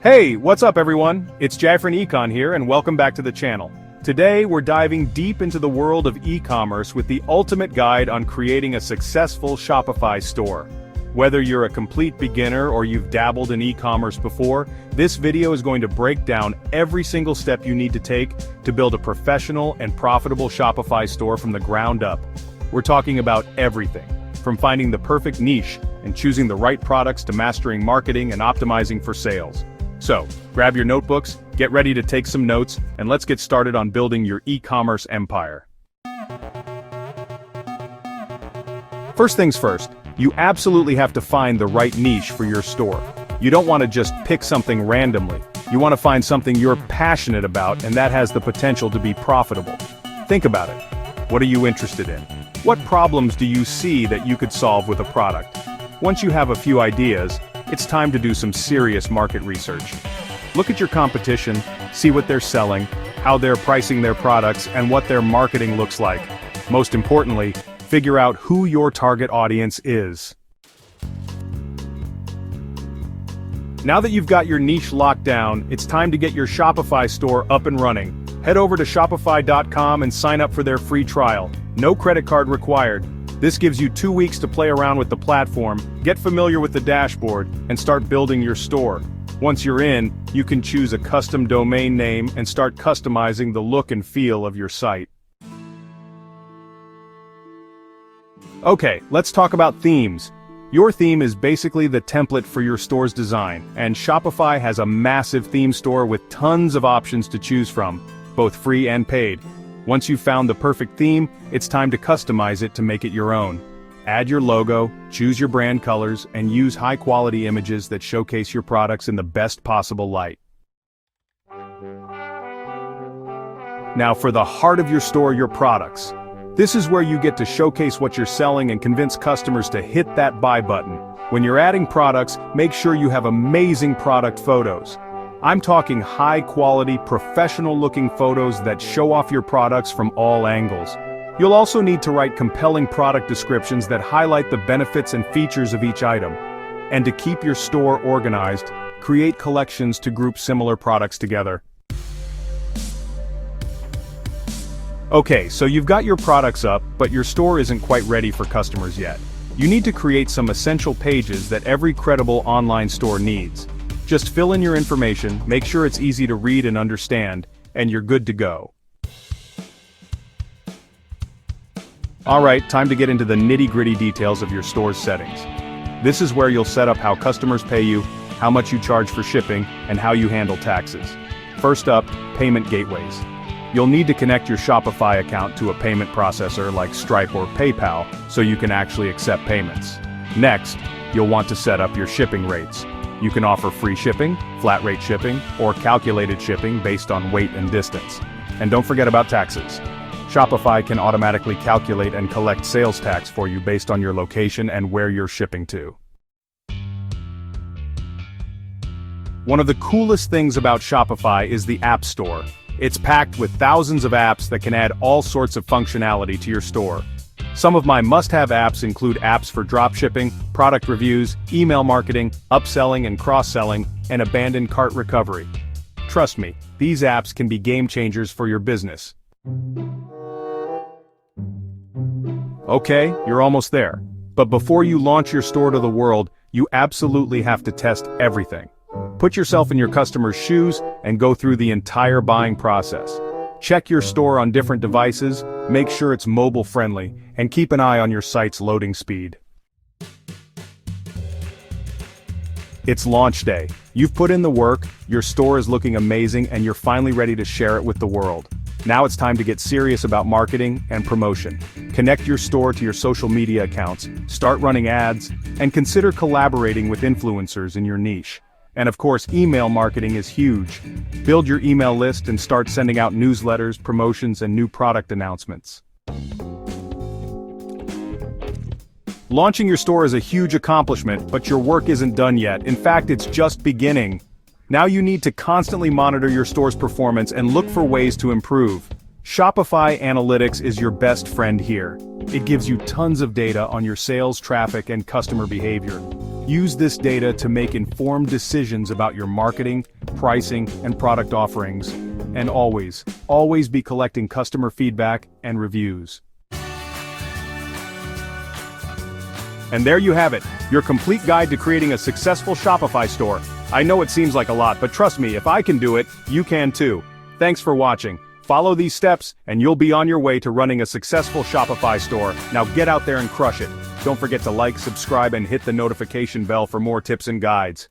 Hey, what's up everyone? It's Jeffrey Econ here and welcome back to the channel. Today we're diving deep into the world of e-commerce with the ultimate guide on creating a successful Shopify store. Whether you're a complete beginner or you've dabbled in e-commerce before, this video is going to break down every single step you need to take to build a professional and profitable Shopify store from the ground up. We're talking about everything, from finding the perfect niche and choosing the right products to mastering marketing and optimizing for sales. So, grab your notebooks, get ready to take some notes, and let's get started on building your e-commerce empire. First things first, you absolutely have to find the right niche for your store. You don't want to just pick something randomly. You want to find something you're passionate about and that has the potential to be profitable. Think about it. What are you interested in? What problems do you see that you could solve with a product? Once you have a few ideas, it's time to do some serious market research. Look at your competition, see what they're selling, how they're pricing their products, and what their marketing looks like. Most importantly, figure out who your target audience is. Now that you've got your niche locked down, it's time to get your Shopify store up and running. Head over to Shopify.com and sign up for their free trial. No credit card required. This gives you 2 weeks to play around with the platform, get familiar with the dashboard, and start building your store. Once you're in, you can choose a custom domain name and start customizing the look and feel of your site. Okay, let's talk about themes. Your theme is basically the template for your store's design, and Shopify has a massive theme store with tons of options to choose from, both free and paid. Once you've found the perfect theme, it's time to customize it to make it your own. Add your logo, choose your brand colors, and use high-quality images that showcase your products in the best possible light. Now for the heart of your store, your products. This is where you get to showcase what you're selling and convince customers to hit that buy button. When you're adding products, make sure you have amazing product photos. I'm talking high-quality, professional-looking photos that show off your products from all angles. You'll also need to write compelling product descriptions that highlight the benefits and features of each item. And to keep your store organized, create collections to group similar products together. Okay, so you've got your products up, but your store isn't quite ready for customers yet. You need to create some essential pages that every credible online store needs. Just fill in your information, make sure it's easy to read and understand, and you're good to go. Alright, time to get into the nitty-gritty details of your store's settings. This is where you'll set up how customers pay you, how much you charge for shipping, and how you handle taxes. First up, payment gateways. You'll need to connect your Shopify account to a payment processor like Stripe or PayPal so you can actually accept payments. Next, you'll want to set up your shipping rates. You can offer free shipping, flat rate shipping, or calculated shipping based on weight and distance. And don't forget about taxes. Shopify can automatically calculate and collect sales tax for you based on your location and where you're shipping to. One of the coolest things about Shopify is the App Store. It's packed with thousands of apps that can add all sorts of functionality to your store. Some of my must-have apps include apps for dropshipping, product reviews, email marketing, upselling and cross-selling, and abandoned cart recovery. Trust me, these apps can be game changers for your business. Okay, you're almost there. But before you launch your store to the world, you absolutely have to test everything. Put yourself in your customer's shoes and go through the entire buying process. Check your store on different devices, make sure it's mobile-friendly, and keep an eye on your site's loading speed. It's launch day. You've put in the work, your store is looking amazing, and you're finally ready to share it with the world. Now it's time to get serious about marketing and promotion. Connect your store to your social media accounts, start running ads, and consider collaborating with influencers in your niche. And of course, email marketing is huge. Build your email list and start sending out newsletters, promotions, and new product announcements. Launching your store is a huge accomplishment, but your work isn't done yet. In fact, it's just beginning. Now you need to constantly monitor your store's performance and look for ways to improve. Shopify Analytics is your best friend here. It gives you tons of data on your sales, traffic, and customer behavior. Use this data to make informed decisions about your marketing, pricing, and product offerings. And always be collecting customer feedback and reviews. And there you have it, your complete guide to creating a successful Shopify store. I know it seems like a lot, but trust me, if I can do it, you can too. Thanks for watching. Follow these steps, and you'll be on your way to running a successful Shopify store. Now get out there and crush it. Don't forget to like, subscribe, and hit the notification bell for more tips and guides.